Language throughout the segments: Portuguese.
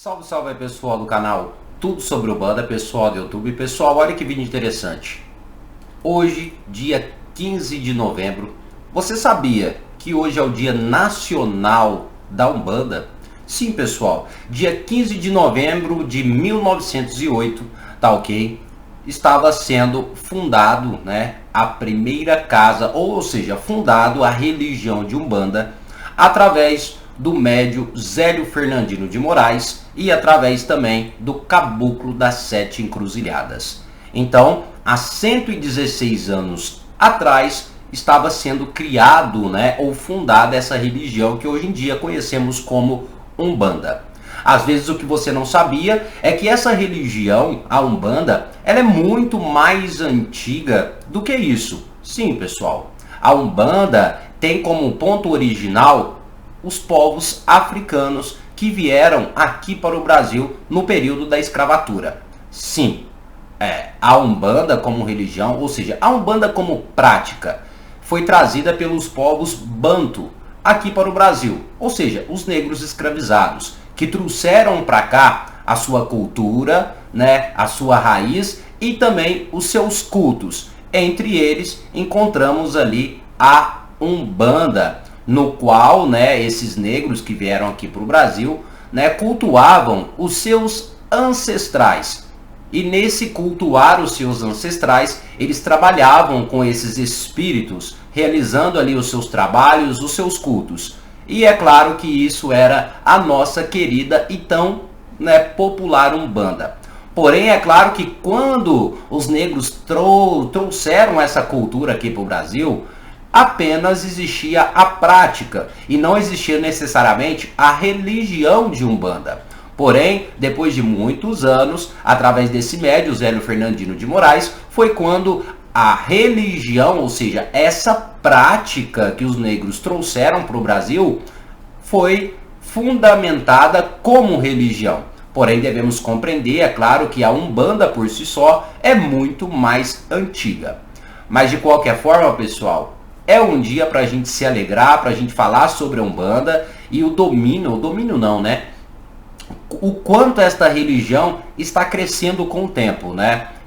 Salve, salve aí, pessoal do canal Tudo Sobre Umbanda, pessoal do YouTube. Pessoal, olha que vídeo interessante. Hoje, dia 15 de novembro, você sabia que hoje é o Dia Nacional da Umbanda? Sim, pessoal, dia 15 de novembro de 1908, tá ok? Estava sendo fundado, a primeira casa, ou seja, fundado a religião de Umbanda através do médio Zélio Fernandino de Moraes e através também do Caboclo das Sete Encruzilhadas. Então, há 116 anos atrás, estava sendo criado, ou fundada essa religião que hoje em dia conhecemos como Umbanda. Às vezes o que você não sabia é que essa religião, a Umbanda, ela é muito mais antiga do que isso. Sim, pessoal, a Umbanda tem como ponto original os povos africanos que vieram aqui para o Brasil no período da escravatura. Sim, a Umbanda como religião, ou seja, a Umbanda como prática, foi trazida pelos povos Banto aqui para o Brasil, ou seja, os negros escravizados, que trouxeram para cá a sua cultura, a sua raiz e também os seus cultos. Entre eles encontramos ali a Umbanda, no qual esses negros que vieram aqui para o Brasil cultuavam os seus ancestrais. E nesse cultuar os seus ancestrais, eles trabalhavam com esses espíritos, realizando ali os seus trabalhos, os seus cultos. E é claro que isso era a nossa querida e tão popular Umbanda. Porém, é claro que quando os negros trouxeram essa cultura aqui para o Brasil, apenas existia a prática e não existia necessariamente a religião de Umbanda. Porém, depois de muitos anos, através desse médio, Zélio Fernandino de Moraes, foi quando a religião, ou seja, essa prática que os negros trouxeram para o Brasil, foi fundamentada como religião. Porém, devemos compreender, é claro, que a Umbanda por si só é muito mais antiga. Mas de qualquer forma, pessoal, é um dia para a gente se alegrar, para a gente falar sobre a Umbanda e o domínio não, o quanto esta religião está crescendo com o tempo,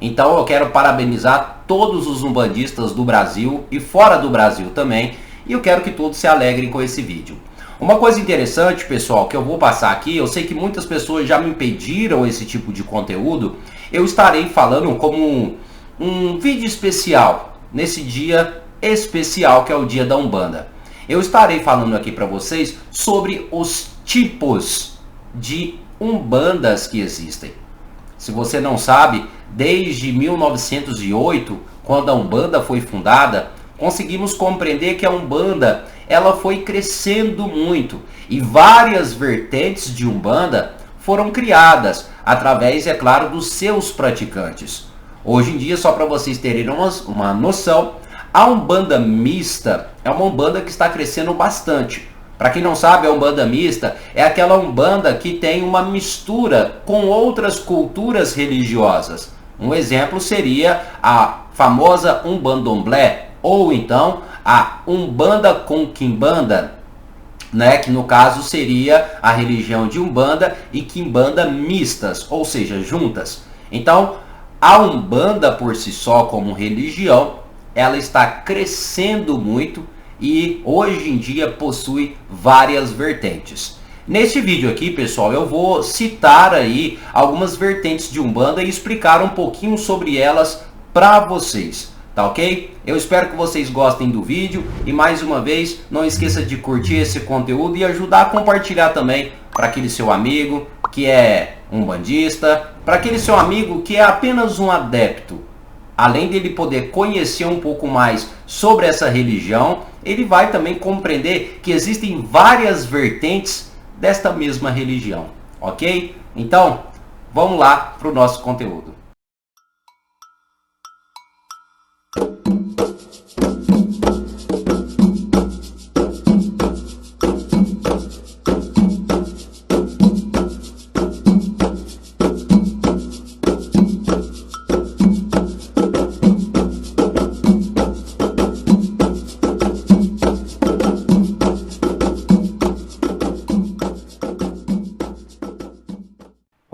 Então eu quero parabenizar todos os umbandistas do Brasil e fora do Brasil também, e eu quero que todos se alegrem com esse vídeo. Uma coisa interessante, pessoal, que eu vou passar aqui, eu sei que muitas pessoas já me pediram esse tipo de conteúdo, eu estarei falando como um vídeo especial nesse dia especial que é o dia da Umbanda. Eu estarei falando aqui para vocês sobre os tipos de Umbandas que existem. Se você não sabe, desde 1908, quando a Umbanda foi fundada, conseguimos compreender que a Umbanda ela foi crescendo muito e várias vertentes de Umbanda foram criadas através, é claro, dos seus praticantes. Hoje em dia, só para vocês terem uma noção, a Umbanda mista é uma Umbanda que está crescendo bastante. Para quem não sabe, a Umbanda mista é aquela Umbanda que tem uma mistura com outras culturas religiosas. Um exemplo seria a famosa Umbandomblé, ou então a Umbanda com Quimbanda, que no caso seria a religião de Umbanda e Quimbanda mistas, ou seja, juntas. Então, a Umbanda por si só como religião, ela está crescendo muito e hoje em dia possui várias vertentes. Neste vídeo aqui, pessoal, eu vou citar aí algumas vertentes de Umbanda e explicar um pouquinho sobre elas para vocês, tá ok? Eu espero que vocês gostem do vídeo e mais uma vez, não esqueça de curtir esse conteúdo e ajudar a compartilhar também para aquele seu amigo que é umbandista, para aquele seu amigo que é apenas um adepto. Além dele poder conhecer um pouco mais sobre essa religião, ele vai também compreender que existem várias vertentes desta mesma religião, ok? Então, vamos lá para o nosso conteúdo.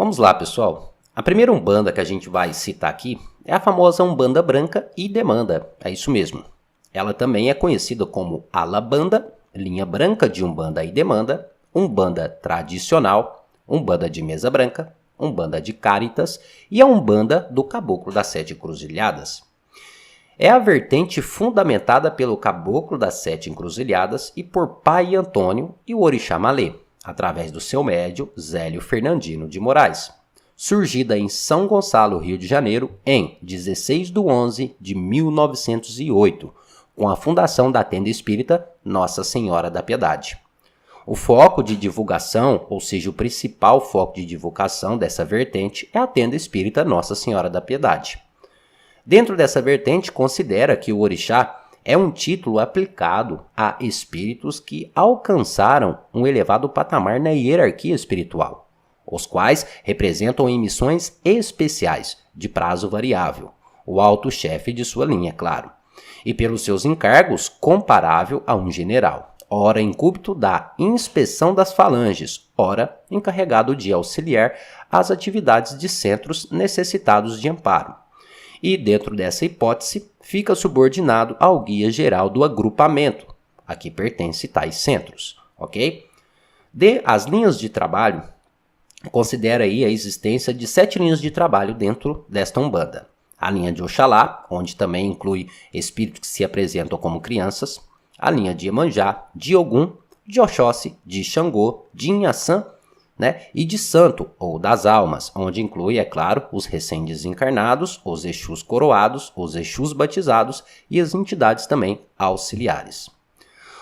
Vamos lá, pessoal. A primeira Umbanda que a gente vai citar aqui é a famosa Umbanda Branca e Demanda. É isso mesmo. Ela também é conhecida como Alabanda, linha branca de Umbanda e Demanda, Umbanda tradicional, Umbanda de mesa branca, Umbanda de Caritas e a Umbanda do Caboclo das Sete Encruzilhadas. É a vertente fundamentada pelo Caboclo das Sete Encruzilhadas e por Pai Antônio e o Orixá Malê, através do seu médio Zélio Fernandino de Moraes, surgida em São Gonçalo, Rio de Janeiro, em 16/11/1908, com a fundação da tenda espírita Nossa Senhora da Piedade. O foco de divulgação, ou seja, o principal foco de divulgação dessa vertente é a tenda espírita Nossa Senhora da Piedade. Dentro dessa vertente, considera que o orixá é um título aplicado a espíritos que alcançaram um elevado patamar na hierarquia espiritual, os quais representam em missões especiais, de prazo variável, o alto chefe de sua linha, claro, e pelos seus encargos comparável a um general, ora incúbito da inspeção das falanges, ora encarregado de auxiliar as atividades de centros necessitados de amparo. E, dentro dessa hipótese, fica subordinado ao guia geral do agrupamento, a que pertence tais centros, ok? As linhas de trabalho, considera aí a existência de 7 linhas de trabalho dentro desta Umbanda. A linha de Oxalá, onde também inclui espíritos que se apresentam como crianças, a linha de Iemanjá, de Ogum, de Oxóssi, de Xangô, de Inhaçã, e de Santo, ou das almas, onde inclui, é claro, os recém-desencarnados, os Exus coroados, os Exus batizados e as entidades também auxiliares.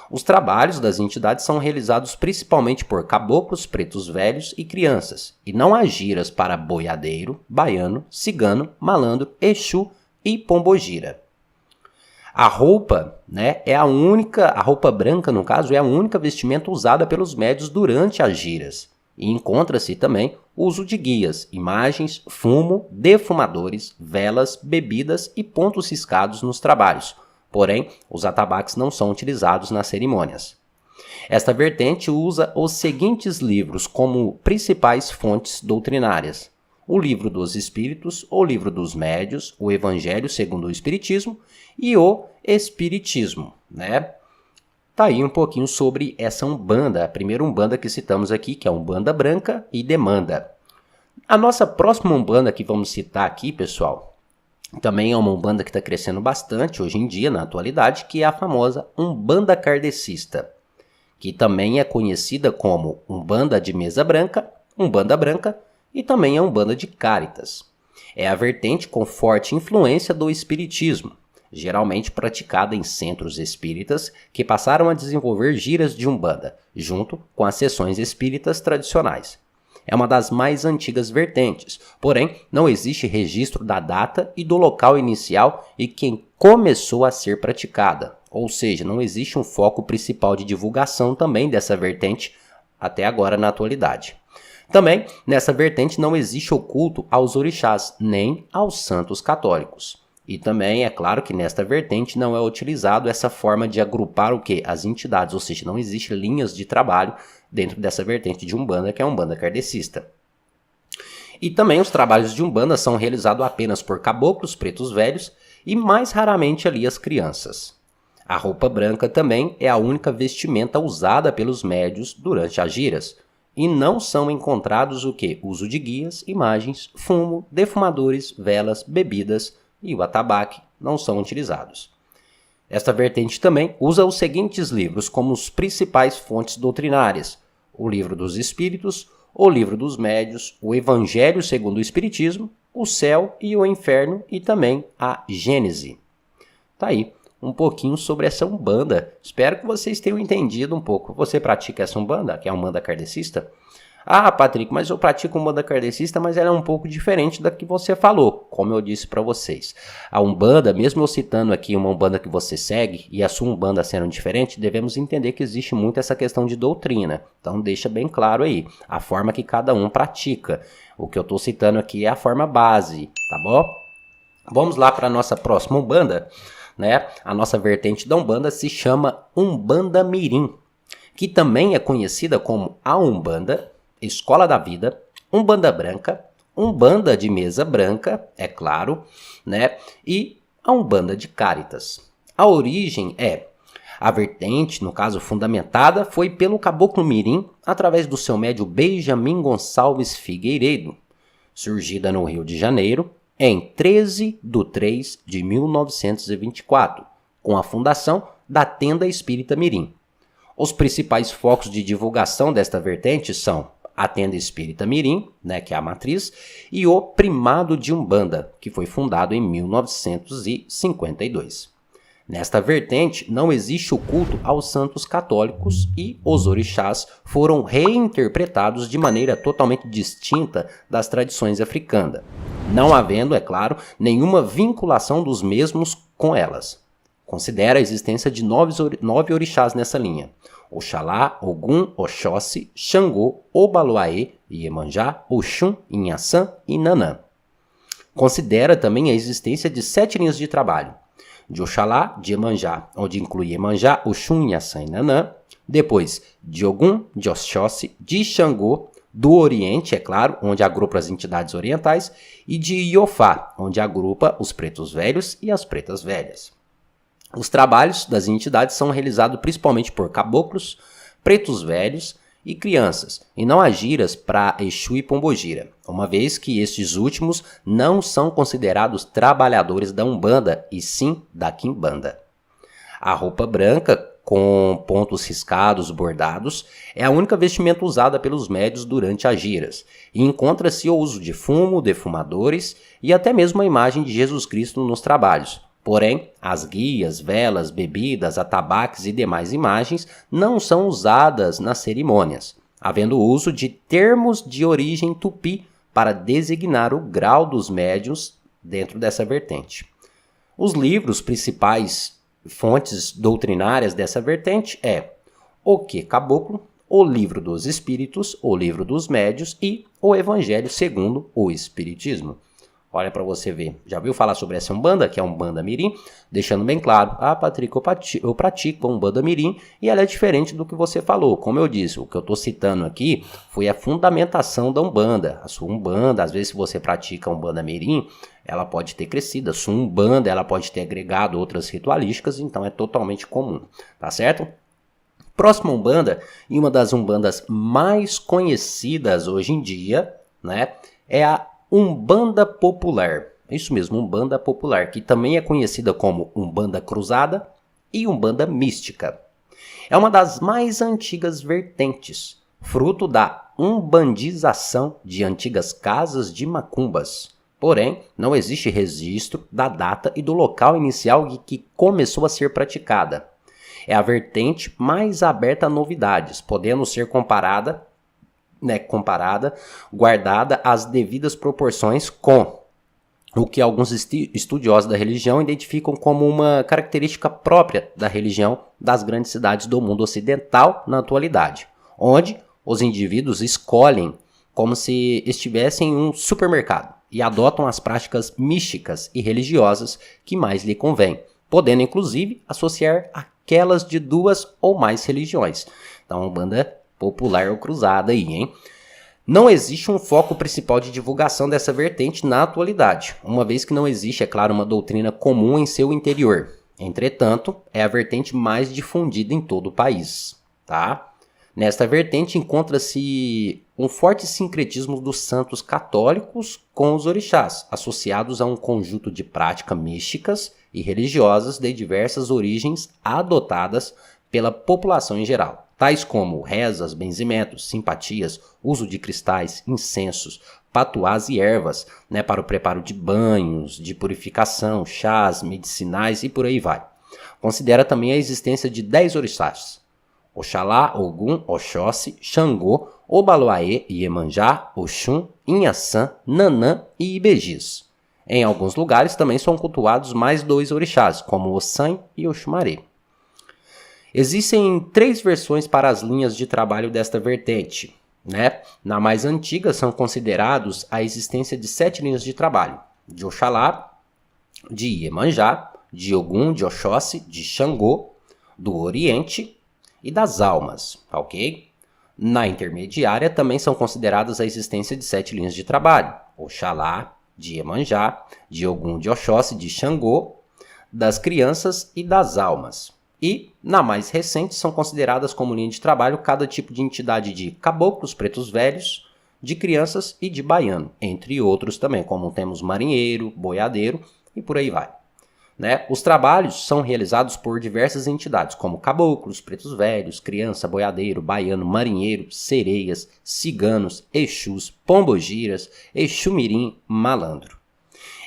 Os trabalhos das entidades são realizados principalmente por caboclos, pretos velhos e crianças, e não há giras para boiadeiro, baiano, cigano, malandro, Exu e pombogira. A roupa, a roupa branca, no caso, é a única vestimenta usada pelos médios durante as giras. E encontra-se também o uso de guias, imagens, fumo, defumadores, velas, bebidas e pontos riscados nos trabalhos. Porém, os atabaques não são utilizados nas cerimônias. Esta vertente usa os seguintes livros como principais fontes doutrinárias: o Livro dos Espíritos, o Livro dos Médios, o Evangelho segundo o Espiritismo e o Espiritismo, Tá aí um pouquinho sobre essa Umbanda, a primeira Umbanda que citamos aqui, que é a Umbanda Branca e Demanda. A nossa próxima Umbanda que vamos citar aqui, pessoal, também é uma Umbanda que está crescendo bastante hoje em dia, na atualidade, que é a famosa Umbanda Kardecista, que também é conhecida como Umbanda de Mesa Branca, Umbanda Branca e também a Umbanda de Caritas. É a vertente com forte influência do Espiritismo, geralmente praticada em centros espíritas que passaram a desenvolver giras de Umbanda, junto com as sessões espíritas tradicionais. É uma das mais antigas vertentes, porém não existe registro da data e do local inicial e quem começou a ser praticada, ou seja, não existe um foco principal de divulgação também dessa vertente até agora na atualidade. Também, nessa vertente não existe o culto aos orixás, nem aos santos católicos. E também é claro que nesta vertente não é utilizado essa forma de agrupar as entidades, ou seja, não existe linhas de trabalho dentro dessa vertente de Umbanda, que é a Umbanda Kardecista. E também os trabalhos de Umbanda são realizados apenas por caboclos, pretos velhos e mais raramente ali as crianças. A roupa branca também é a única vestimenta usada pelos médios durante as giras, e não são encontrados uso de guias, imagens, fumo, defumadores, velas, bebidas e o atabaque não são utilizados. Esta vertente também usa os seguintes livros como os principais fontes doutrinárias: o Livro dos Espíritos, o Livro dos Médios, o Evangelho segundo o Espiritismo, o Céu e o Inferno e também a Gênese. Tá aí um pouquinho sobre essa Umbanda. Espero que vocês tenham entendido um pouco. Você pratica essa Umbanda, que é a Umbanda Kardecista? Ah, Patrick, mas eu pratico Umbanda Kardecista, mas ela é um pouco diferente da que você falou, como eu disse para vocês. A Umbanda, mesmo eu citando aqui uma Umbanda que você segue e a sua Umbanda sendo diferente, devemos entender que existe muito essa questão de doutrina. Então deixa bem claro aí, a forma que cada um pratica. O que eu estou citando aqui é a forma base, tá bom? Vamos lá para a nossa próxima Umbanda, A nossa vertente da Umbanda se chama Umbanda Mirim, que também é conhecida como a Umbanda, Escola da Vida, Umbanda branca, Umbanda de mesa branca, é claro, né? E a Umbanda de Cáritas. A origem a vertente, no caso fundamentada, foi pelo Caboclo Mirim, através do seu médio Benjamin Gonçalves Figueiredo, surgida no Rio de Janeiro em 13/3/1924, com a fundação da Tenda Espírita Mirim. Os principais focos de divulgação desta vertente são a Tenda Espírita Mirim, né, que é a matriz, e o Primado de Umbanda, que foi fundado em 1952. Nesta vertente, não existe o culto aos santos católicos e os orixás foram reinterpretados de maneira totalmente distinta das tradições africanas, não havendo, é claro, nenhuma vinculação dos mesmos com elas. Considera a existência de 9 orixás nessa linha: Oxalá, Ogum, Oxóssi, Xangô, Obaloaê, Iemanjá, Oxum, Inhaçã e Nanã. Considera também a existência de 7 linhas de trabalho: de Oxalá, de Iemanjá, onde inclui Iemanjá, Oxum, Inhaçã e Nanã. Depois, de Ogum, de Oxóssi, de Xangô, do Oriente, é claro, onde agrupa as entidades orientais, e de Iofá, onde agrupa os pretos velhos e as pretas velhas. Os trabalhos das entidades são realizados principalmente por caboclos, pretos velhos e crianças, e não há giras para Exu e Pombogira, uma vez que estes últimos não são considerados trabalhadores da Umbanda, e sim da Quimbanda. A roupa branca, com pontos riscados, bordados, é a única vestimenta usada pelos médios durante as giras, e encontra-se o uso de fumo, defumadores e até mesmo a imagem de Jesus Cristo nos trabalhos. Porém, as guias, velas, bebidas, atabaques e demais imagens não são usadas nas cerimônias, havendo uso de termos de origem tupi para designar o grau dos médiuns dentro dessa vertente. Os livros principais fontes doutrinárias dessa vertente o Que Caboclo, o Livro dos Espíritos, o Livro dos Médios e o Evangelho segundo o Espiritismo. Olha para você ver. Já viu falar sobre essa Umbanda, que é a Umbanda Mirim? Deixando bem claro, Patrick, eu pratico a Umbanda Mirim e ela é diferente do que você falou. Como eu disse, o que eu estou citando aqui foi a fundamentação da Umbanda. A sua Umbanda, às vezes se você pratica a Umbanda Mirim, ela pode ter crescido. A sua Umbanda, ela pode ter agregado outras ritualísticas, então é totalmente comum, tá certo? Próxima Umbanda, e uma das Umbandas mais conhecidas hoje em dia, né, é a Umbanda Popular. Isso mesmo, Umbanda Popular, que também é conhecida como Umbanda Cruzada e Umbanda Mística. É uma das mais antigas vertentes, fruto da umbandização de antigas casas de macumbas. Porém, não existe registro da data e do local inicial em que começou a ser praticada. É a vertente mais aberta a novidades, podendo ser comparada, guardada as devidas proporções com o que alguns estudiosos da religião identificam como uma característica própria da religião das grandes cidades do mundo ocidental na atualidade, onde os indivíduos escolhem como se estivessem em um supermercado e adotam as práticas místicas e religiosas que mais lhe convém, podendo inclusive associar aquelas de 2 ou mais religiões. Então, Umbanda Popular ou Cruzada aí, hein? Não existe um foco principal de divulgação dessa vertente na atualidade, uma vez que não existe, é claro, uma doutrina comum em seu interior. Entretanto, é a vertente mais difundida em todo o país, tá? Nesta vertente encontra-se um forte sincretismo dos santos católicos com os orixás, associados a um conjunto de práticas místicas e religiosas de diversas origens adotadas pela população em geral, tais como rezas, benzimentos, simpatias, uso de cristais, incensos, patuás e ervas, para o preparo de banhos, de purificação, chás, medicinais e por aí vai. Considera também a existência de 10 orixás: Oxalá, Ogum, Oxóssi, Xangô, Obaloaê, Iemanjá, Oxum, Inhaçã, Nanã e Ibejis. Em alguns lugares também são cultuados mais 2 orixás, como Ossan e Oxumaré. Existem 3 versões para as linhas de trabalho desta vertente, Na mais antiga são considerados a existência de 7 linhas de trabalho: de Oxalá, de Iemanjá, de Ogum, de Oxóssi, de Xangô, do Oriente e das almas, ok? Na intermediária também são consideradas a existência de 7 linhas de trabalho: Oxalá, de Iemanjá, de Ogum, de Oxóssi, de Xangô, das crianças e das almas. E, na mais recente, são consideradas como linha de trabalho cada tipo de entidade de caboclos, pretos velhos, de crianças e de baiano, entre outros também, como temos marinheiro, boiadeiro e por aí vai. Né? Os trabalhos são realizados por diversas entidades, como caboclos, pretos velhos, criança, boiadeiro, baiano, marinheiro, sereias, ciganos, exus, pombogiras, exumirim, malandro.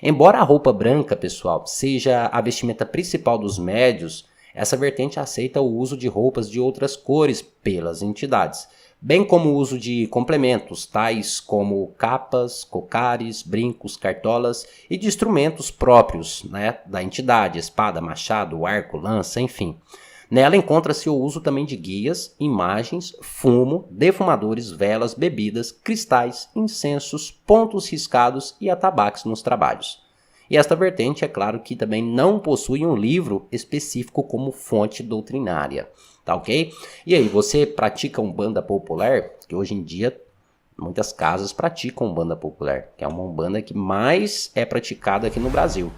Embora a roupa branca, pessoal, seja a vestimenta principal dos médios, essa vertente aceita o uso de roupas de outras cores pelas entidades, bem como o uso de complementos, tais como capas, cocares, brincos, cartolas e de instrumentos próprios, né, da entidade, espada, machado, arco, lança, enfim. Nela encontra-se o uso também de guias, imagens, fumo, defumadores, velas, bebidas, cristais, incensos, pontos riscados e atabaques nos trabalhos. E esta vertente, é claro que também não possui um livro específico como fonte doutrinária, tá ok? E aí, você pratica Umbanda popular? Que hoje em dia muitas casas praticam Umbanda popular, que é uma Umbanda que mais é praticada aqui no Brasil.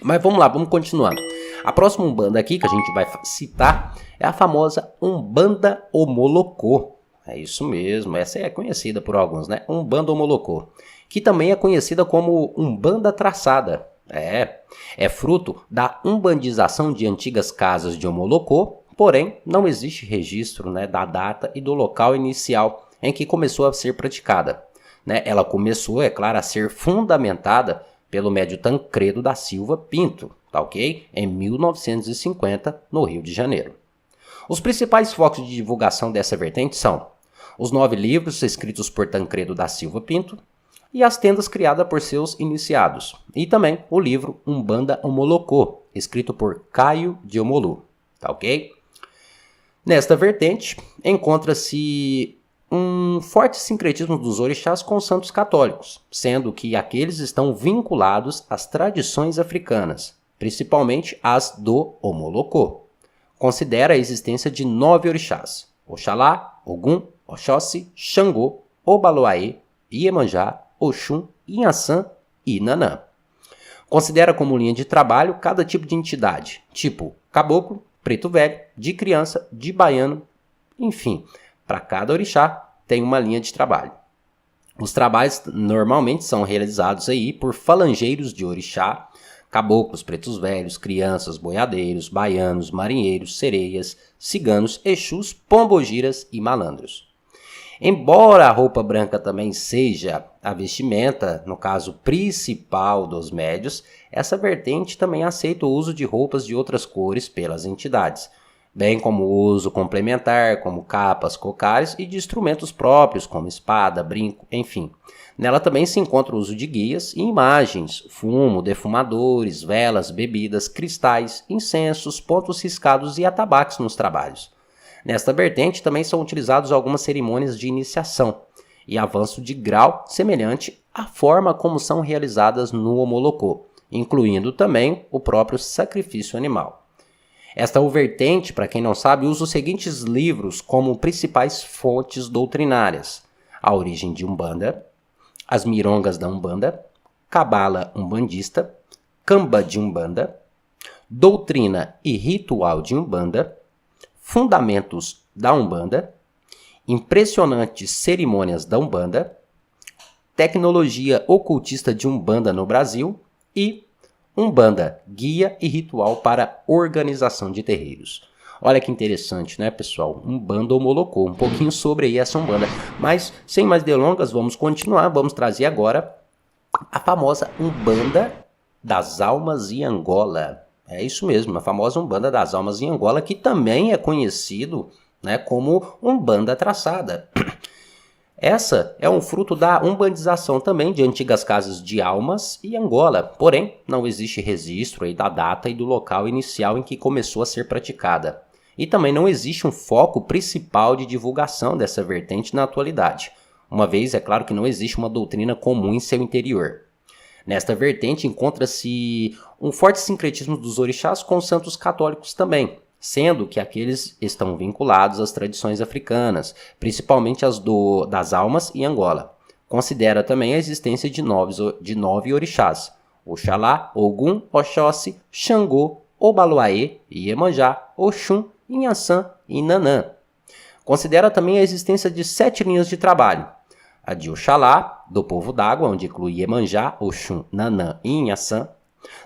Mas vamos lá, vamos continuando. A próxima Umbanda aqui que a gente vai citar é a famosa Umbanda Omolocô. É isso mesmo, essa é conhecida por alguns, né? Umbanda Omolocô, que também é conhecida como Umbanda Traçada. É fruto da umbandização de antigas casas de Omolocô, porém não existe registro, né, da data e do local inicial em que começou a ser praticada. Né? Ela começou, é claro, a ser fundamentada pelo médio Tancredo da Silva Pinto, tá ok? Em 1950, no Rio de Janeiro. Os principais focos de divulgação dessa vertente são os 9 livros escritos por Tancredo da Silva Pinto e as tendas criadas por seus iniciados, e também o livro Umbanda Omolocô, escrito por Caio de Omolu, tá ok? Nesta vertente, encontra-se um forte sincretismo dos orixás com os santos católicos, sendo que aqueles estão vinculados às tradições africanas, principalmente as do Omolocô. Considera a existência de 9 orixás: Oxalá, Ogum, Oxóssi, Xangô, Obaloaê, Iemanjá, Oxum, Inhaçã e Nanã. Considera como linha de trabalho cada tipo de entidade, tipo caboclo, preto velho, de criança, de baiano, enfim, para cada orixá tem uma linha de trabalho. Os trabalhos normalmente são realizados aí por falangeiros de orixá, caboclos, pretos velhos, crianças, boiadeiros, baianos, marinheiros, sereias, ciganos, exus, pombogiras e malandros. Embora a roupa branca também seja a vestimenta, no caso principal dos médios, essa vertente também aceita o uso de roupas de outras cores pelas entidades, bem como o uso complementar, como capas, cocares e de instrumentos próprios, como espada, brinco, enfim. Nela também se encontra o uso de guias e imagens, fumo, defumadores, velas, bebidas, cristais, incensos, pontos riscados e atabaques nos trabalhos. Nesta vertente também são utilizadas algumas cerimônias de iniciação e avanço de grau semelhante à forma como são realizadas no Omolocô, incluindo também o próprio sacrifício animal. Esta vertente, para quem não sabe, usa os seguintes livros como principais fontes doutrinárias: A Origem de Umbanda, As Mirongas da Umbanda, Cabala Umbandista, Camba de Umbanda, Doutrina e Ritual de Umbanda, Fundamentos da Umbanda, Impressionantes Cerimônias da Umbanda, Tecnologia Ocultista de Umbanda no Brasil e Umbanda, Guia e Ritual para Organização de Terreiros. Olha que interessante, né, pessoal? Umbanda Omolocô, um pouquinho sobre aí essa Umbanda. Mas, sem mais delongas, vamos continuar. Vamos trazer agora a famosa Umbanda das Almas em Angola. É isso mesmo, a famosa Umbanda das Almas em Angola, que também é conhecido, né, como Umbanda Traçada. Essa é um fruto da umbandização também de antigas casas de almas em Angola, porém não existe registro aí da data e do local inicial em que começou a ser praticada. E também não existe um foco principal de divulgação dessa vertente na atualidade, uma vez é claro que não existe uma doutrina comum em seu interior. Nesta vertente encontra-se um forte sincretismo dos orixás com os santos católicos também, sendo que aqueles estão vinculados às tradições africanas, principalmente as das almas e Angola. Considera também a existência de 9 orixás: Oxalá, Ogum, Oxóssi, Xangô, Obaluaê, Iemanjá, Oxum, Inhaçã e Nanã. Considera também a existência de 7 linhas de trabalho: a de Oxalá, do povo d'água, onde inclui Iemanjá, Oxum, Nanã e Inhaçã.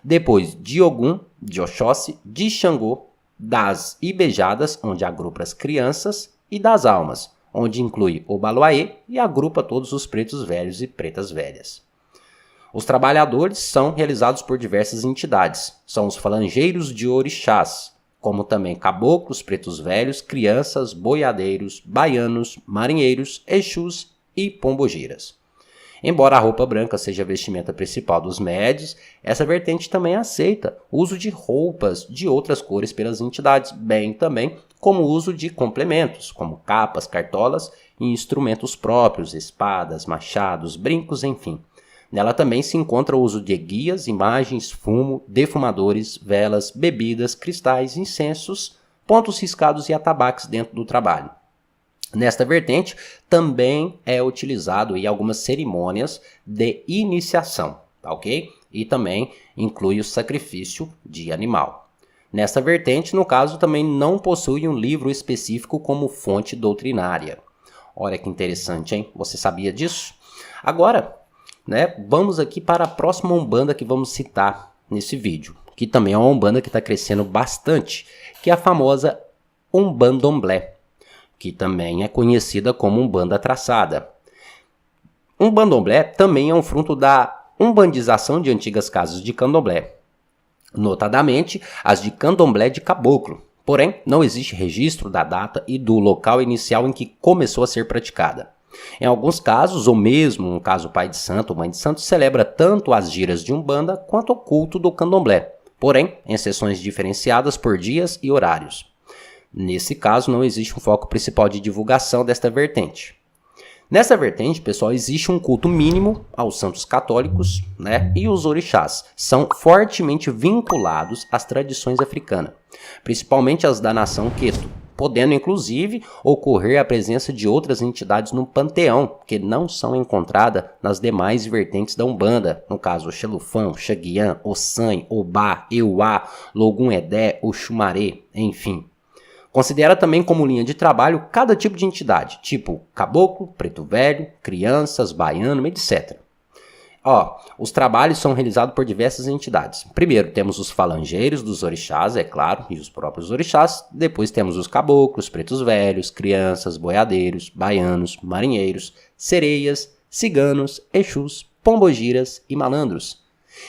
Depois de Ogum, de Oxóssi, de Xangô, das Ibejadas, onde agrupa as crianças, e das almas, onde inclui Obaluaê e agrupa todos os pretos velhos e pretas velhas. Os trabalhadores são realizados por diversas entidades. São os falangeiros de orixás, como também caboclos, pretos velhos, crianças, boiadeiros, baianos, marinheiros, exus e pombogiras. Embora a roupa branca seja a vestimenta principal dos médios, essa vertente também aceita o uso de roupas de outras cores pelas entidades, bem também como o uso de complementos, como capas, cartolas e instrumentos próprios, espadas, machados, brincos, enfim. Nela também se encontra o uso de guias, imagens, fumo, defumadores, velas, bebidas, cristais, incensos, pontos riscados e atabaques dentro do trabalho. Nesta vertente, também é utilizado em algumas cerimônias de iniciação, tá ok? E também inclui o sacrifício de animal. Nesta vertente, no caso, também não possui um livro específico como fonte doutrinária. Olha que interessante, hein? Você sabia disso? Agora, vamos aqui para a próxima Umbanda que vamos citar nesse vídeo, que também é uma Umbanda que está crescendo bastante, que é a famosa Umbandomblé, que também é conhecida como Umbanda traçada. Umbandomblé também é um fruto da umbandização de antigas casas de candomblé, notadamente as de candomblé de caboclo. Porém, não existe registro da data e do local inicial em que começou a ser praticada. Em alguns casos, ou mesmo no caso pai de santo ou mãe de santo, celebra tanto as giras de Umbanda quanto o culto do candomblé, porém em sessões diferenciadas por dias e horários. Nesse caso, não existe um foco principal de divulgação desta vertente. Nessa vertente, pessoal, existe um culto mínimo aos santos católicos, e os orixás são fortemente vinculados às tradições africanas, principalmente as da nação Queto, podendo inclusive ocorrer a presença de outras entidades no panteão, que não são encontradas nas demais vertentes da Umbanda, no caso o Xelufão, Xaguiã, Ossan, Obá, Euá, Logum Edé, Oxumaré, enfim. Considera também como linha de trabalho cada tipo de entidade, tipo caboclo, preto velho, crianças, baiano, etc. Os trabalhos são realizados por diversas entidades. Primeiro temos os falangeiros dos orixás, é claro, e os próprios orixás. Depois temos os caboclos, pretos velhos, crianças, boiadeiros, baianos, marinheiros, sereias, ciganos, exus, pombogiras e malandros.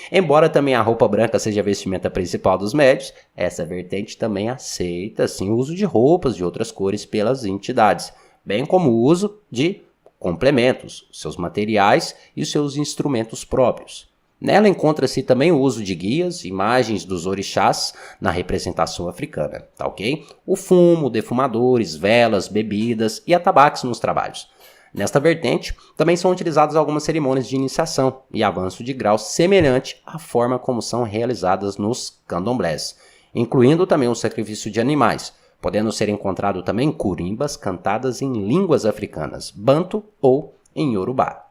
Embora também a roupa branca seja a vestimenta principal dos médios, essa vertente também aceita sim, o uso de roupas de outras cores pelas entidades, bem como o uso de complementos, seus materiais e seus instrumentos próprios. Nela encontra-se também o uso de guias, imagens dos orixás na representação africana, tá ok? O fumo, defumadores, velas, bebidas e atabaques nos trabalhos. Nesta vertente, também são utilizadas algumas cerimônias de iniciação e avanço de grau semelhante à forma como são realizadas nos candomblés, incluindo também o sacrifício de animais, podendo ser encontrado também curimbas cantadas em línguas africanas, banto ou em Yorubá.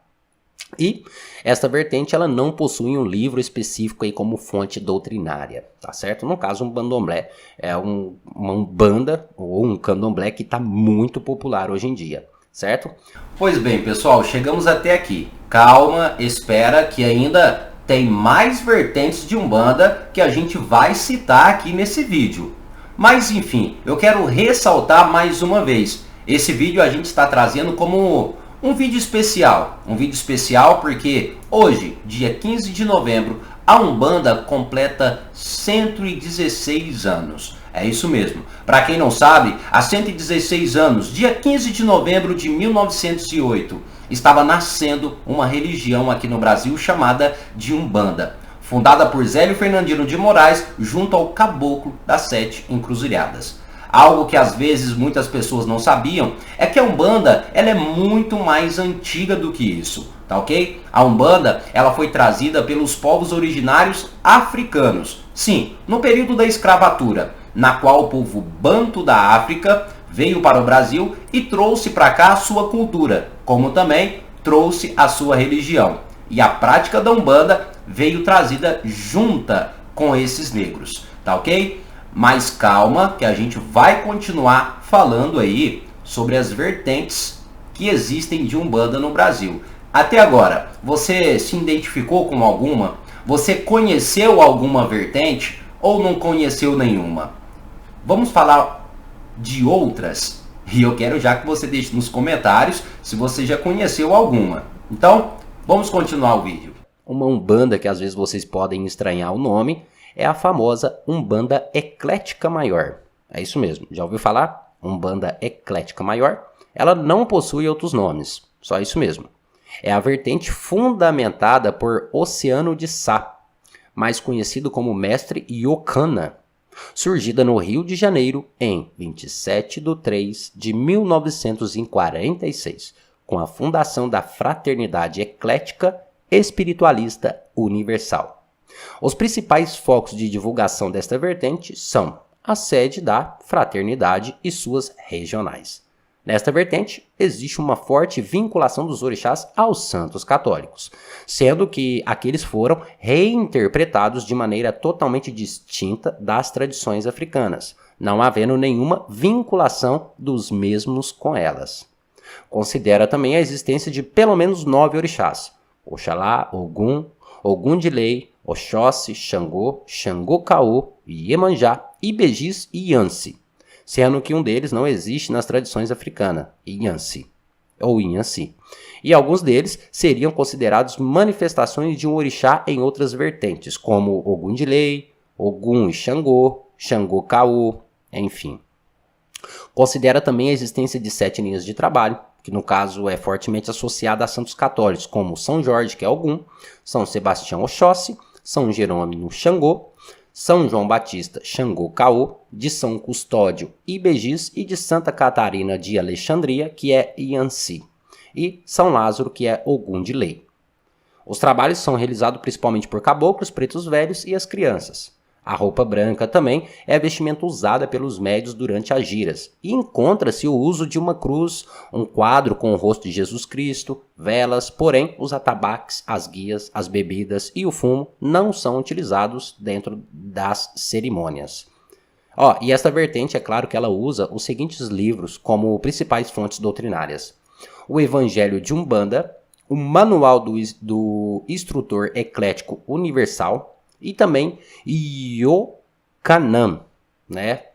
E esta vertente ela não possui um livro específico aí como fonte doutrinária, tá certo? No caso, um bandomblé é uma umbanda ou um candomblé que está muito popular hoje em dia. Certo? Pois bem, pessoal, chegamos até aqui. Calma, espera que ainda tem mais vertentes de Umbanda que a gente vai citar aqui nesse vídeo. Mas enfim, eu quero ressaltar mais uma vez. Esse vídeo a gente está trazendo como um vídeo especial. Um vídeo especial porque hoje, dia 15 de novembro, a Umbanda completa 116 anos. É isso mesmo. Para quem não sabe, há 116 anos, dia 15 de novembro de 1908, estava nascendo uma religião aqui no Brasil chamada de Umbanda, fundada por Zélio Fernandino de Moraes junto ao Caboclo das Sete Encruzilhadas. Algo que às vezes muitas pessoas não sabiam é que a Umbanda ela é muito mais antiga do que isso, tá ok? A Umbanda ela foi trazida pelos povos originários africanos, sim, no período da escravatura. na qual o povo banto da África veio para o Brasil e trouxe para cá a sua cultura, como também trouxe a sua religião. E a prática da Umbanda veio trazida junta com esses negros, tá ok? Mas calma, que a gente vai continuar falando aí sobre as vertentes que existem de Umbanda no Brasil. Até agora, você se identificou com alguma? Você conheceu alguma vertente ou não conheceu nenhuma? Vamos falar de outras? E eu quero já que você deixe nos comentários se você já conheceu alguma. Então, vamos continuar o vídeo. Uma Umbanda que às vezes vocês podem estranhar o nome é a famosa Umbanda Eclética Maior. É isso mesmo, já ouviu falar? Umbanda Eclética Maior. Ela não possui outros nomes, só isso mesmo. É a vertente fundamentada por Oceano de Sá, mais conhecido como Mestre Iocana, surgida no Rio de Janeiro em 27 de 3 de 1946, com a fundação da Fraternidade Eclética Espiritualista Universal. Os principais focos de divulgação desta vertente são a sede da fraternidade e suas regionais. Nesta vertente, existe uma forte vinculação dos orixás aos santos católicos, sendo que aqueles foram reinterpretados de maneira totalmente distinta das tradições africanas, não havendo nenhuma vinculação dos mesmos com elas. Considera também a existência de pelo menos 9 orixás: Oxalá, Ogum, Ogundilei, Oxóssi, Xangô, Xangô-Caô, Iemanjá, Ibejis e Yansi, sendo que um deles não existe nas tradições africanas, Yansi, ou Yansi. E alguns deles seriam considerados manifestações de um orixá em outras vertentes, como Ogundilei, Ogum e Xangô, Xangô-Caô, enfim. Considera também a existência de 7 linhas de trabalho, que no caso é fortemente associada a santos católicos, como São Jorge, que é Ogum, São Sebastião Oxóssi, São Jerônimo Xangô, São João Batista Xangô-Caô, de São Custódio Ibejis e de Santa Catarina de Alexandria, que é Yansi, e São Lázaro, que é Ogundilei. Os trabalhos são realizados principalmente por caboclos, pretos velhos e as crianças. A roupa branca também é a vestimenta usada pelos médios durante as giras, e encontra-se o uso de uma cruz, um quadro com o rosto de Jesus Cristo, velas, porém os atabaques, as guias, as bebidas e o fumo não são utilizados dentro das cerimônias. E esta vertente, é claro que ela usa os seguintes livros como principais fontes doutrinárias: o Evangelho de Umbanda, o Manual do Instrutor Eclético Universal, e também Iocanã, né?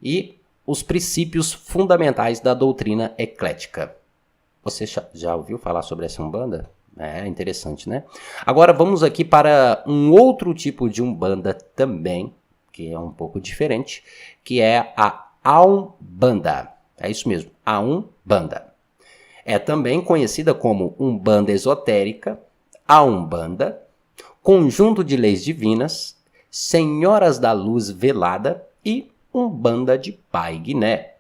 E os princípios fundamentais da doutrina eclética. Você já ouviu falar sobre essa Umbanda? É interessante, né? Agora vamos aqui para um outro tipo de Umbanda também, que é um pouco diferente, que é a Aumbanda. É isso mesmo, a Umbanda. É também conhecida como Umbanda Esotérica, a Umbanda, Conjunto de Leis Divinas, Senhoras da Luz Velada e Umbanda de Pai Guiné.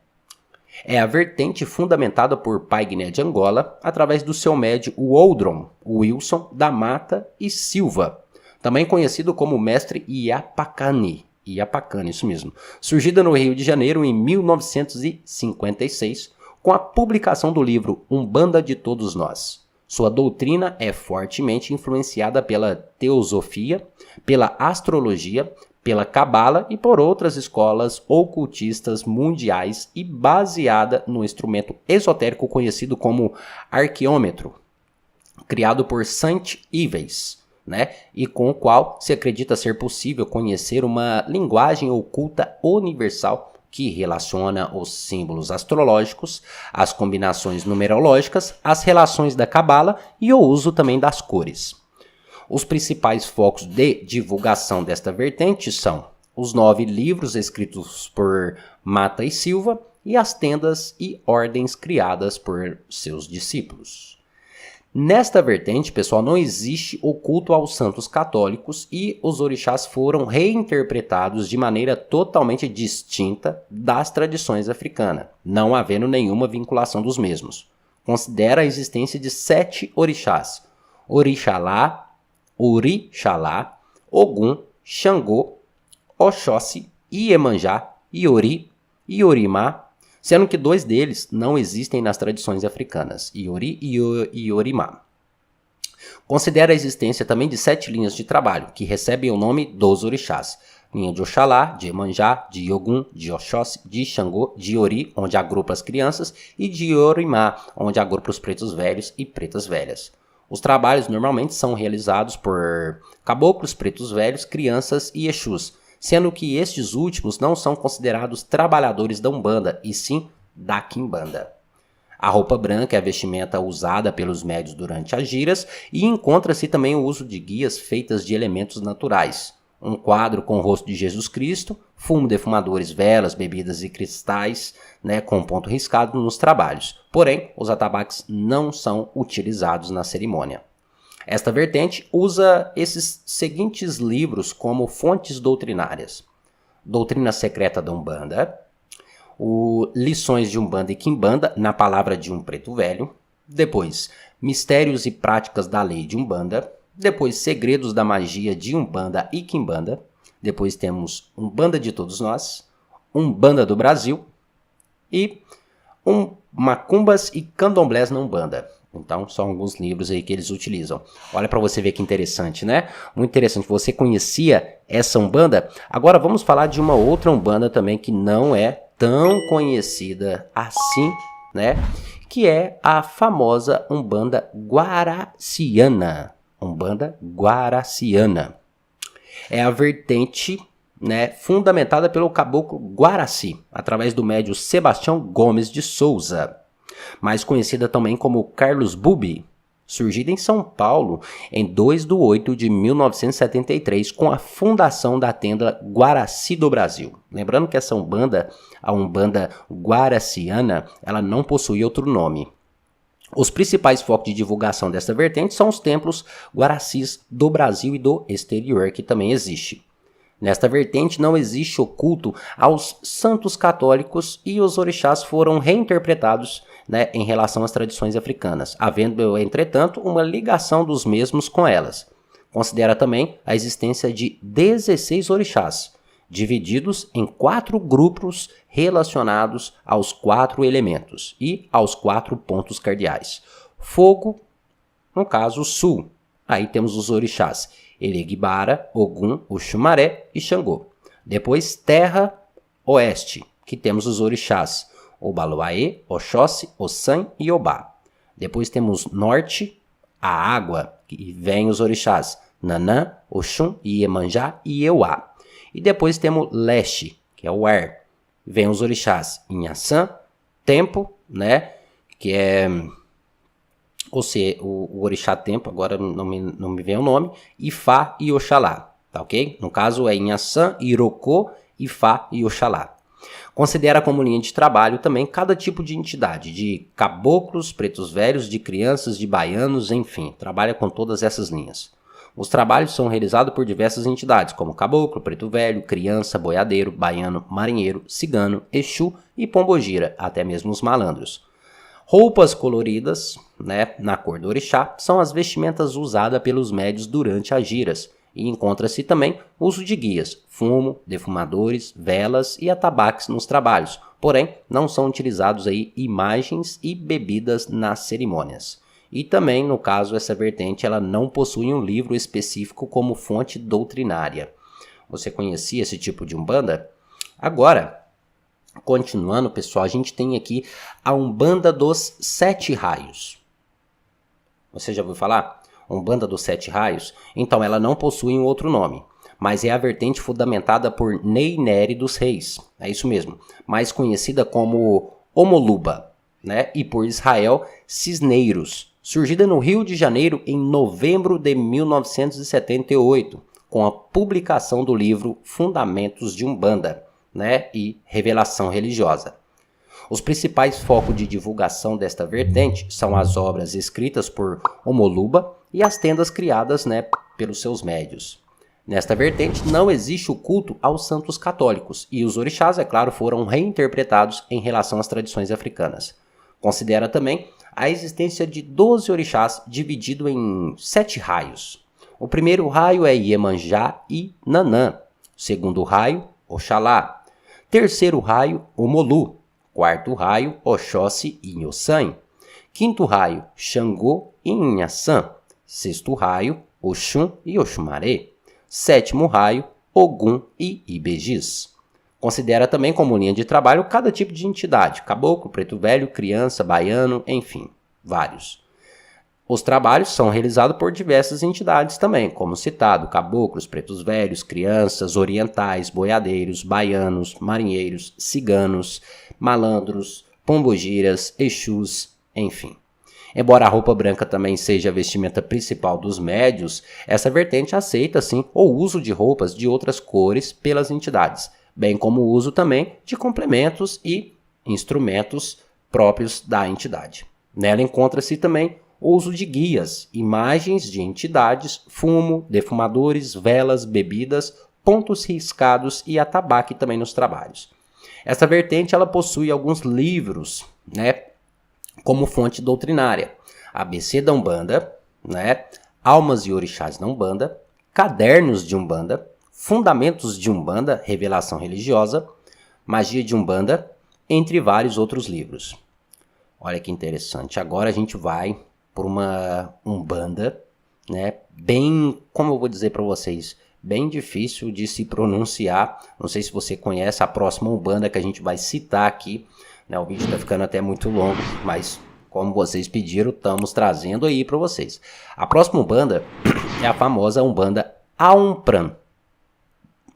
É a vertente fundamentada por Pai Guiné de Angola, através do seu médium Oldron Wilson da Mata e Silva, também conhecido como Mestre Iapacani, isso mesmo, surgida no Rio de Janeiro em 1956, com a publicação do livro Umbanda de Todos Nós. Sua doutrina é fortemente influenciada pela teosofia, pela astrologia, pela cabala e por outras escolas ocultistas mundiais e baseada no instrumento esotérico conhecido como arqueômetro, criado por Saint Ives, né? E com o qual se acredita ser possível conhecer uma linguagem oculta universal que relaciona os símbolos astrológicos, as combinações numerológicas, as relações da cabala e o uso também das cores. Os principais focos de divulgação desta vertente são os 9 livros escritos por Mata e Silva e as tendas e ordens criadas por seus discípulos. Nesta vertente, pessoal, não existe o culto aos santos católicos e os orixás foram reinterpretados de maneira totalmente distinta das tradições africanas, não havendo nenhuma vinculação dos mesmos. Considera a existência de 7 orixás: Orixalá, Ogum, Xangô, Oxóssi, Iemanjá, Iori e Iorimá, sendo que 2 deles não existem nas tradições africanas, Iori e Iorimá. Considera a existência também de 7 linhas de trabalho, que recebem o nome dos orixás. Linha de Oxalá, de Iemanjá, de Ogum, de Oxóssi, de Xangô, de Iori, onde agrupa as crianças, e de Iorimá, onde agrupa os pretos velhos e pretas velhas. Os trabalhos normalmente são realizados por caboclos, pretos velhos, crianças e exus, sendo que estes últimos não são considerados trabalhadores da Umbanda, e sim da Quimbanda. A roupa branca é a vestimenta usada pelos médios durante as giras e encontra-se também o uso de guias feitas de elementos naturais. Um quadro com o rosto de Jesus Cristo, fumo de fumadores, velas, bebidas e cristais, com ponto riscado nos trabalhos. Porém, os atabaques não são utilizados na cerimônia. Esta vertente usa esses seguintes livros como fontes doutrinárias: Doutrina Secreta da Umbanda, Lições de Umbanda e Quimbanda na Palavra de um Preto Velho, depois Mistérios e Práticas da Lei de Umbanda, depois Segredos da Magia de Umbanda e Quimbanda, depois temos Umbanda de Todos Nós, Umbanda do Brasil e Macumbas e Candomblés na Umbanda. Então, são alguns livros aí que eles utilizam. Olha para você ver que interessante, né? Muito interessante. Você conhecia essa Umbanda? Agora vamos falar de uma outra Umbanda também que não é tão conhecida assim, que é a famosa Umbanda Guaraciana. Umbanda Guaraciana. É a vertente, fundamentada pelo caboclo Guaraci, através do médium Sebastião Gomes de Souza, mais conhecida também como Carlos Bubi, surgida em São Paulo em 2/8/1973, com a fundação da tenda Guaraci do Brasil. Lembrando que essa Umbanda, a Umbanda Guaraciana, ela não possui outro nome. Os principais focos de divulgação desta vertente são os templos Guaracis do Brasil e do exterior, que também existe. Nesta vertente não existe o culto aos santos católicos e os orixás foram reinterpretados em relação às tradições africanas, havendo, entretanto, uma ligação dos mesmos com elas. Considera também a existência de 16 orixás, divididos em 4 grupos relacionados aos 4 elementos e aos 4 pontos cardeais. Fogo, no caso, Sul. Aí temos os orixás Eleguibara, Ogum, Oxumaré e Xangô. Depois, Terra, Oeste, que temos os orixás Obaloaê, Oxóssi, Ossan e Obá. Depois temos Norte, a Água, que vem os orixás Nanã, Oxum, Iemanjá e Euá. E depois temos Leste, que é o ar. Vem os orixás Inhaçã, Tempo, que é o orixá Tempo, agora não me vem o nome, Ifá e Oxalá, tá ok? No caso é Inhaçã, Irocô, Ifá e Oxalá. Considera como linha de trabalho também cada tipo de entidade, de caboclos, pretos velhos, de crianças, de baianos, enfim, trabalha com todas essas linhas. Os trabalhos são realizados por diversas entidades, como caboclo, preto velho, criança, boiadeiro, baiano, marinheiro, cigano, exu e pombogira, até mesmo os malandros. Roupas coloridas, na cor do orixá, são as vestimentas usadas pelos médios durante as giras, e encontra-se também o uso de guias, fumo, defumadores, velas e atabaques nos trabalhos, porém não são utilizados aí imagens e bebidas nas cerimônias. E também, no caso, essa vertente ela não possui um livro específico como fonte doutrinária. Você conhecia esse tipo de Umbanda? Agora, continuando, pessoal, a gente tem aqui a Umbanda dos 7 Raios. Você já ouviu falar? Umbanda dos 7 Raios? Então, ela não possui um outro nome, mas é a vertente fundamentada por Ney Nery dos Reis, é isso mesmo, mais conhecida como Omoluba, e por Israel Cisneiros, surgida no Rio de Janeiro em novembro de 1978, com a publicação do livro Fundamentos de Umbanda, e Revelação Religiosa. Os principais focos de divulgação desta vertente são as obras escritas por Omoluba e as tendas criadas, pelos seus médios. Nesta vertente não existe o culto aos santos católicos e os orixás, é claro, foram reinterpretados em relação às tradições africanas. Considera também a existência de 12 orixás dividido em 7 raios. O primeiro raio é Iemanjá e Nanã. O segundo raio, Oxalá. Terceiro raio, Omolu. Quarto raio, Oxóssi e Inhoçanho. Quinto raio, Xangô e Inhaçã. Sexto raio, Oxum e Oxumaré. Sétimo raio, Ogum e Ibejis. Considera também como linha de trabalho cada tipo de entidade: caboclo, preto velho, criança, baiano, enfim, vários. Os trabalhos são realizados por diversas entidades também, como citado, caboclos, pretos velhos, crianças, orientais, boiadeiros, baianos, marinheiros, ciganos, malandros, pombogiras, exus, enfim. Embora a roupa branca também seja a vestimenta principal dos médios, essa vertente aceita, sim, o uso de roupas de outras cores pelas entidades, bem como o uso também de complementos e instrumentos próprios da entidade. Nela encontra-se também o uso de guias, imagens de entidades, fumo, defumadores, velas, bebidas, pontos riscados e atabaque também nos trabalhos. Essa vertente ela possui alguns livros, como fonte doutrinária: ABC da Umbanda, Almas e Orixás da Umbanda, Cadernos de Umbanda, Fundamentos de Umbanda, Revelação Religiosa, Magia de Umbanda, entre vários outros livros. Olha que interessante. Agora a gente vai por uma Umbanda, bem, como eu vou dizer para vocês, bem difícil de se pronunciar. Não sei se você conhece a próxima Umbanda que a gente vai citar aqui. O vídeo está ficando até muito longo, mas como vocês pediram, estamos trazendo aí para vocês. A próxima Umbanda é a famosa Umbanda Aumpran.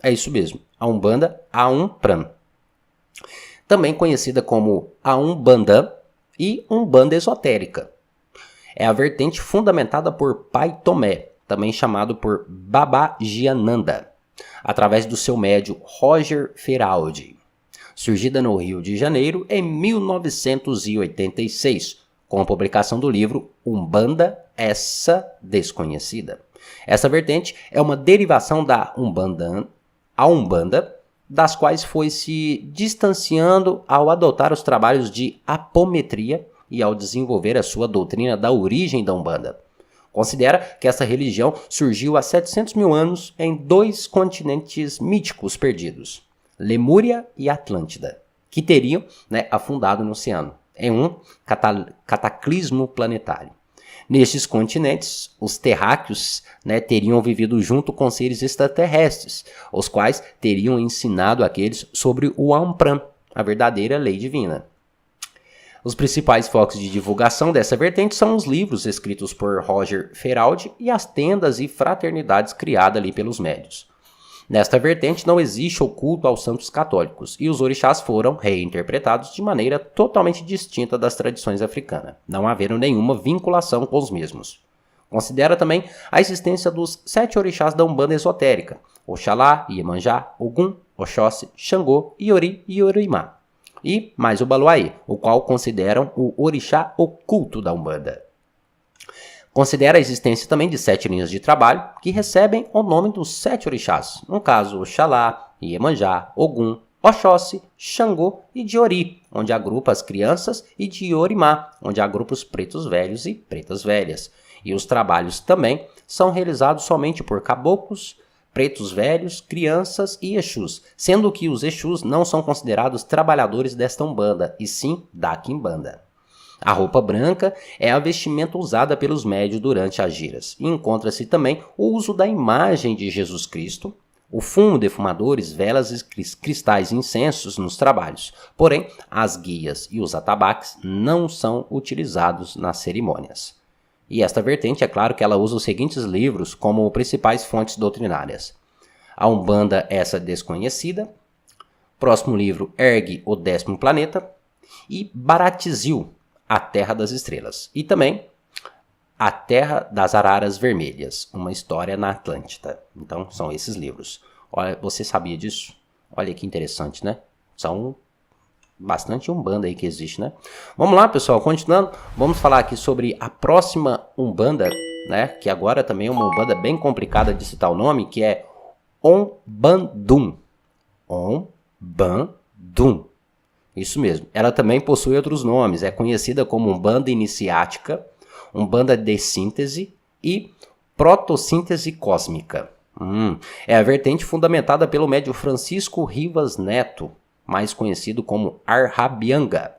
É isso mesmo, a Umbanda Aumpran. Também conhecida como a Umbanda e Umbanda Esotérica. É a vertente fundamentada por Pai Tomé, também chamado por Babajiananda, através do seu médium Roger Feraldi. Surgida no Rio de Janeiro em 1986, com a publicação do livro Umbanda, Essa Desconhecida. Essa vertente é uma derivação da a Umbanda, das quais foi se distanciando ao adotar os trabalhos de apometria e ao desenvolver a sua doutrina da origem da Umbanda. Considera que essa religião surgiu há 700 mil anos em dois continentes míticos perdidos, Lemúria e Atlântida, que teriam afundado no oceano, em um cataclismo planetário. Nestes continentes, os terráqueos teriam vivido junto com seres extraterrestres, os quais teriam ensinado aqueles sobre o Aumpran, a verdadeira lei divina. Os principais focos de divulgação dessa vertente são os livros escritos por Roger Feraldi e as tendas e fraternidades criadas ali pelos médios. Nesta vertente não existe o culto aos santos católicos e os orixás foram reinterpretados de maneira totalmente distinta das tradições africanas, não havendo nenhuma vinculação com os mesmos. Considera também a existência dos 7 orixás da Umbanda esotérica: Oxalá, Iemanjá, Ogum, Oxóssi, Xangô, Iori e Iorimá. E mais o Baluaê, o qual consideram o orixá oculto da Umbanda. Considera a existência também de 7 linhas de trabalho que recebem o nome dos 7 orixás, no caso Oxalá, Iemanjá, Ogum, Oxóssi, Xangô e Diori, onde agrupa as crianças, e Diorimá, onde agrupa os pretos velhos e pretas velhas. E os trabalhos também são realizados somente por caboclos, pretos velhos, crianças e exus, sendo que os exus não são considerados trabalhadores desta Umbanda, e sim da Quimbanda. A roupa branca é a vestimenta usada pelos médios durante as giras, e encontra-se também o uso da imagem de Jesus Cristo, o fumo, defumadores, velas e cristais e incensos nos trabalhos. Porém, as guias e os atabaques não são utilizados nas cerimônias. E esta vertente, é claro que ela usa os seguintes livros como principais fontes doutrinárias: A Umbanda, Essa Desconhecida, próximo livro, Ergue, o 10º Planeta, e Baratizil, A Terra das Estrelas, e também A Terra das Araras Vermelhas, uma história na Atlântida. Então, são esses livros. Olha, você sabia disso? Olha que interessante, né? São bastante Umbanda aí que existe, né? Vamos lá, pessoal, continuando. Vamos falar aqui sobre a próxima Umbanda, né? Que agora também é uma Umbanda bem complicada de citar o nome, que é Ombandum. Ombandum. Isso mesmo. Ela também possui outros nomes. É conhecida como Umbanda Iniciática, Umbanda de Síntese e Protossíntese Cósmica. É a vertente fundamentada pelo médium Francisco Rivas Neto, mais conhecido como Arrabianga,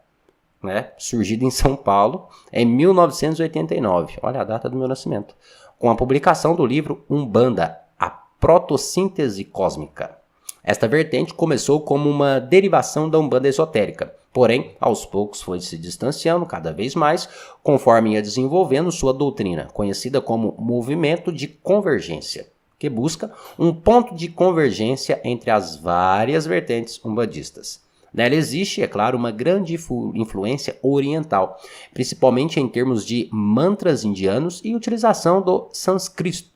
né? Surgido em São Paulo em 1989, olha a data do meu nascimento, com a publicação do livro Umbanda, a protossíntese cósmica. Esta vertente começou como uma derivação da Umbanda esotérica, porém, aos poucos foi se distanciando cada vez mais, conforme ia desenvolvendo sua doutrina, conhecida como movimento de convergência, que busca um ponto de convergência entre as várias vertentes umbandistas. Nela existe, é claro, uma grande influência oriental, principalmente em termos de mantras indianos e utilização do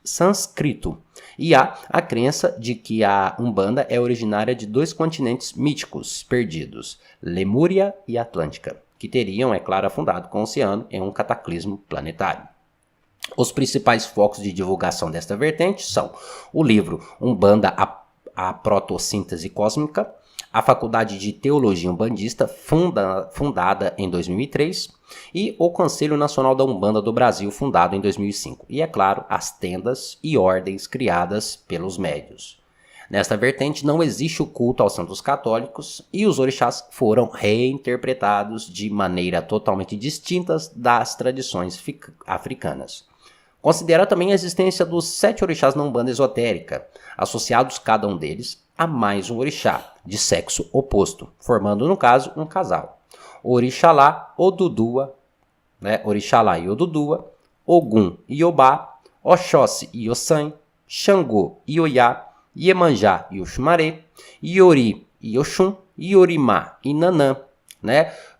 sânscrito. E há a crença de que a Umbanda é originária de dois continentes míticos perdidos, Lemúria e Atlântica, que teriam, é claro, afundado com o oceano em um cataclismo planetário. Os principais focos de divulgação desta vertente são o livro Umbanda, a protossíntese cósmica, a Faculdade de Teologia Umbandista, fundada em 2003, e o Conselho Nacional da Umbanda do Brasil, fundado em 2005. E, é claro, as tendas e ordens criadas pelos médios. Nesta vertente não existe o culto aos santos católicos e os orixás foram reinterpretados de maneira totalmente distinta das tradições africanas. Considera também a existência dos 7 orixás na Umbanda esotérica, associados cada um deles a mais um orixá, de sexo oposto, formando, no caso, um casal. Orixalá, Odudua, Orixalá e Odudua, Ogum e Obá, Oxóssi e Ossan, Xangô e Oiá, Iemanjá e Oxumaré, Iori e Oxum, Iorimá e Nanã.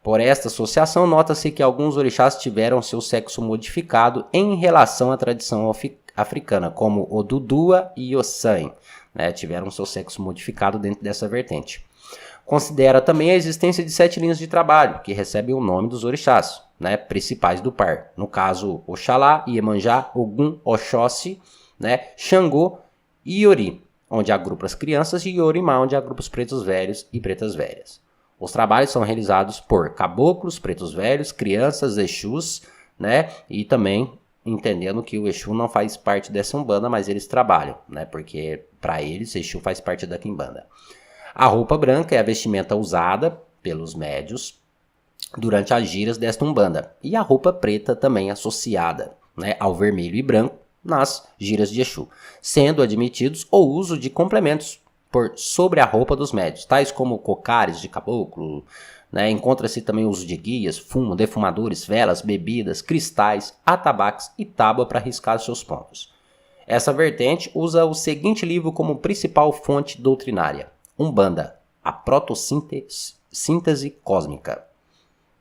Por esta associação, nota-se que alguns orixás tiveram seu sexo modificado em relação à tradição africana, como Odudua e Ossan, tiveram seu sexo modificado dentro dessa vertente. Considera também a existência de 7 linhas de trabalho, que recebem o nome dos orixás, principais do par. No caso, Oxalá, Iemanjá, Ogum, Oxóssi, Xangô e Iori, onde agrupa as crianças, e Iorimá, onde agrupa os pretos velhos e pretas velhas. Os trabalhos são realizados por caboclos, pretos velhos, crianças, exus, e também entendendo que o Exu não faz parte dessa Umbanda, mas eles trabalham, porque para eles Exu faz parte da Quimbanda. A roupa branca é a vestimenta usada pelos médios durante as giras desta Umbanda, e a roupa preta também associada ao vermelho e branco nas giras de Exu, sendo admitidos o uso de complementos sobre a roupa dos médios, tais como cocares de caboclo. Encontra-se também o uso de guias, fumo, defumadores, velas, bebidas, cristais, atabaques e tábua para riscar seus pontos. Essa vertente usa o seguinte livro como principal fonte doutrinária: Umbanda, a protossíntese cósmica.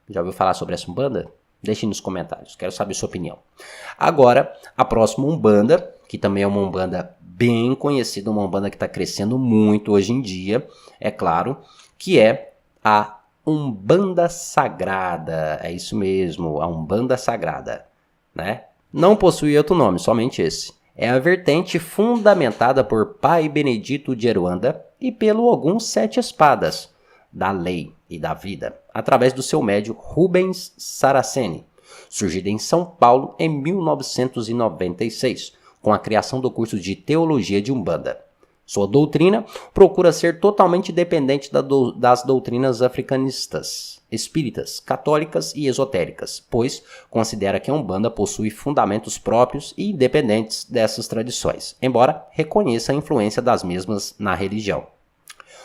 Já ouviu falar sobre essa Umbanda? Deixe nos comentários, quero saber sua opinião. Agora, a próxima Umbanda, que também é uma Umbanda bem conhecida, uma Umbanda que está crescendo muito hoje em dia, é claro, que é a Umbanda Sagrada. É isso mesmo, a Umbanda Sagrada. Não possui outro nome, somente esse. É a vertente fundamentada por Pai Benedito de Aruanda e pelo Ogum Sete Espadas, da lei e da vida, através do seu médio Rubens Saraceni, surgida em São Paulo em 1996, com a criação do curso de Teologia de Umbanda. Sua doutrina procura ser totalmente independente das doutrinas africanistas, espíritas, católicas e esotéricas, pois considera que a Umbanda possui fundamentos próprios e independentes dessas tradições, embora reconheça a influência das mesmas na religião.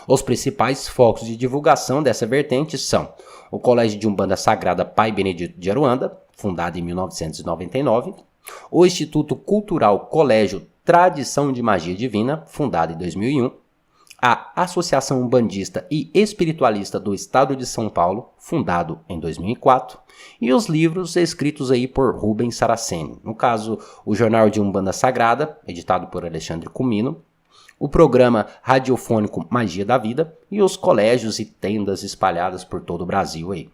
Os principais focos de divulgação dessa vertente são o Colégio de Umbanda Sagrada Pai Benedito de Aruanda, fundado em 1999, o Instituto Cultural Colégio Tradição de Magia Divina, fundado em 2001, a Associação Umbandista e Espiritualista do Estado de São Paulo, fundado em 2004, e os livros escritos aí por Rubens Saraceni, no caso, o Jornal de Umbanda Sagrada, editado por Alexandre Comino, o programa radiofônico Magia da Vida e os colégios e tendas espalhadas por todo o Brasil aí.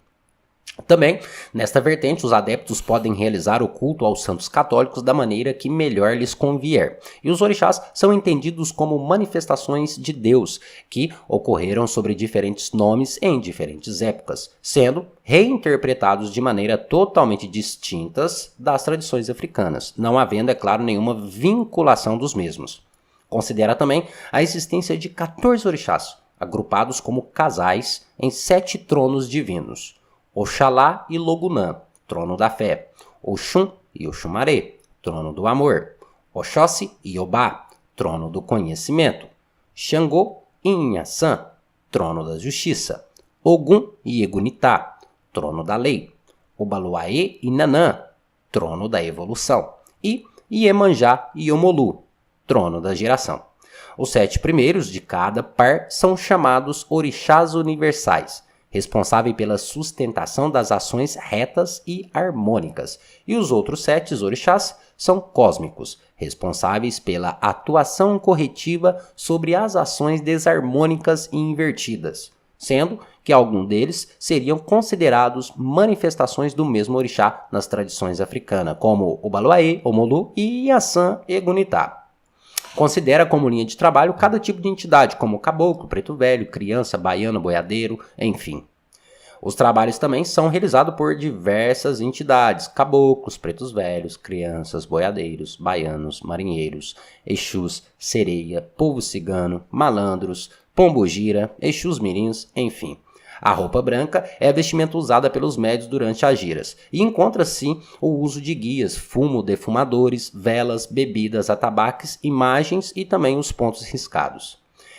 Também, nesta vertente, os adeptos podem realizar o culto aos santos católicos da maneira que melhor lhes convier. E os orixás são entendidos como manifestações de Deus, que ocorreram sobre diferentes nomes em diferentes épocas, sendo reinterpretados de maneira totalmente distintas das tradições africanas, não havendo, é claro, nenhuma vinculação dos mesmos. Considera também a existência de 14 orixás, agrupados como casais em 7 tronos divinos: Oxalá e Logunã, trono da fé; Oxum e Oxumaré, trono do amor; Oxóssi e Obá, trono do conhecimento; Xangô e Inhaçã, trono da justiça; Ogum e Egunitá, trono da lei; Obaluaê e Nanã, trono da evolução; e Iemanjá e Omolu, trono da geração. Os 7 primeiros de cada par são chamados orixás universais, responsáveis pela sustentação das ações retas e harmônicas, e os outros 7 orixás são cósmicos, responsáveis pela atuação corretiva sobre as ações desarmônicas e invertidas, sendo que alguns deles seriam considerados manifestações do mesmo orixá nas tradições africanas, como Obaluaê, Omolu e Inhaçã Egunitá. Considera como linha de trabalho cada tipo de entidade, como caboclo, preto velho, criança, baiano, boiadeiro, enfim. Os trabalhos também são realizados por diversas entidades: caboclos, pretos velhos, crianças, boiadeiros, baianos, marinheiros, exus, sereia, povo cigano, malandros, pombogira, exus mirins, enfim. A roupa branca é a vestimenta usada pelos médios durante as giras, e encontra-se o uso de guias, fumo, defumadores, velas, bebidas, atabaques, imagens e também os pontos riscados.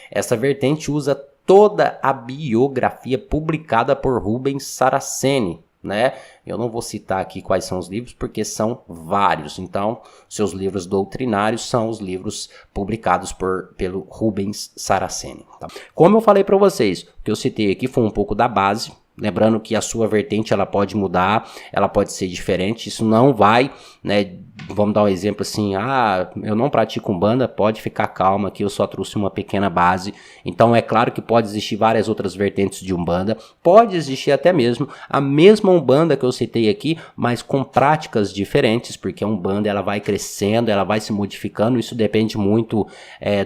Essa vertente usa toda a biografia publicada por Rubens Saraceni, né? Eu não vou citar aqui quais são os livros, porque são vários. Então, seus livros doutrinários são os livros publicados pelo Rubens Saraceni. Tá? Como eu falei para vocês, o que eu citei aqui foi um pouco da base. Lembrando que a sua vertente ela pode mudar, ela pode ser diferente. Isso não vai, né? Vamos dar um exemplo assim: eu não pratico Umbanda, pode ficar calma que eu só trouxe uma pequena base. Então é claro que pode existir várias outras vertentes de Umbanda, pode existir até mesmo a mesma Umbanda que eu citei aqui, mas com práticas diferentes, porque a Umbanda ela vai crescendo, ela vai se modificando. Isso depende muito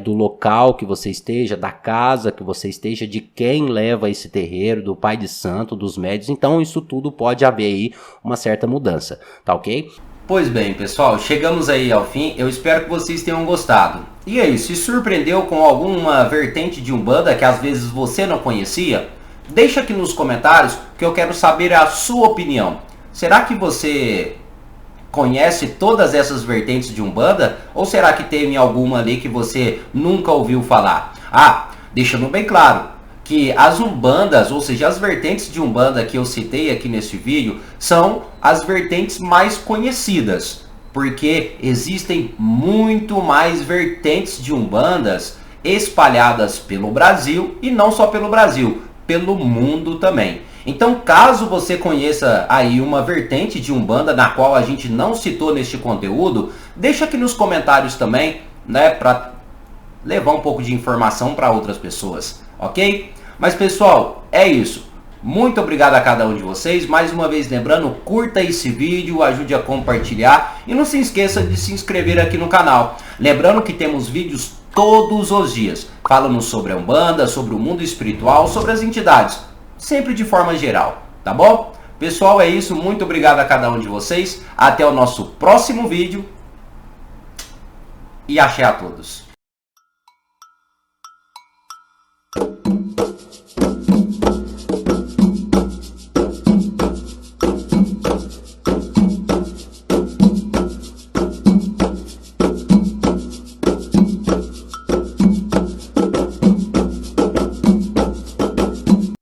do local que você esteja, da casa que você esteja, de quem leva esse terreiro, do pai de santo, dos médios. Então isso tudo pode haver aí uma certa mudança, tá ok? Pois bem, pessoal, chegamos aí ao fim. Eu espero que vocês tenham gostado. E aí, se surpreendeu com alguma vertente de Umbanda que às vezes você não conhecia? Deixa aqui nos comentários que eu quero saber a sua opinião. Será que você conhece todas essas vertentes de Umbanda? Ou será que tem alguma ali que você nunca ouviu falar? Deixando bem claro que as Umbandas, ou seja, as vertentes de Umbanda que eu citei aqui nesse vídeo, são as vertentes mais conhecidas, porque existem muito mais vertentes de Umbandas espalhadas pelo Brasil, e não só pelo Brasil, pelo mundo também. Então, caso você conheça aí uma vertente de Umbanda na qual a gente não citou neste conteúdo, deixa aqui nos comentários também, né, para levar um pouco de informação para outras pessoas, ok? Mas pessoal, é isso. Muito obrigado a cada um de vocês. Mais uma vez lembrando, curta esse vídeo, ajude a compartilhar e não se esqueça de se inscrever aqui no canal. Lembrando que temos vídeos todos os dias, falando sobre a Umbanda, sobre o mundo espiritual, sobre as entidades, sempre de forma geral, tá bom? Pessoal, é isso. Muito obrigado a cada um de vocês. Até o nosso próximo vídeo e axé a todos.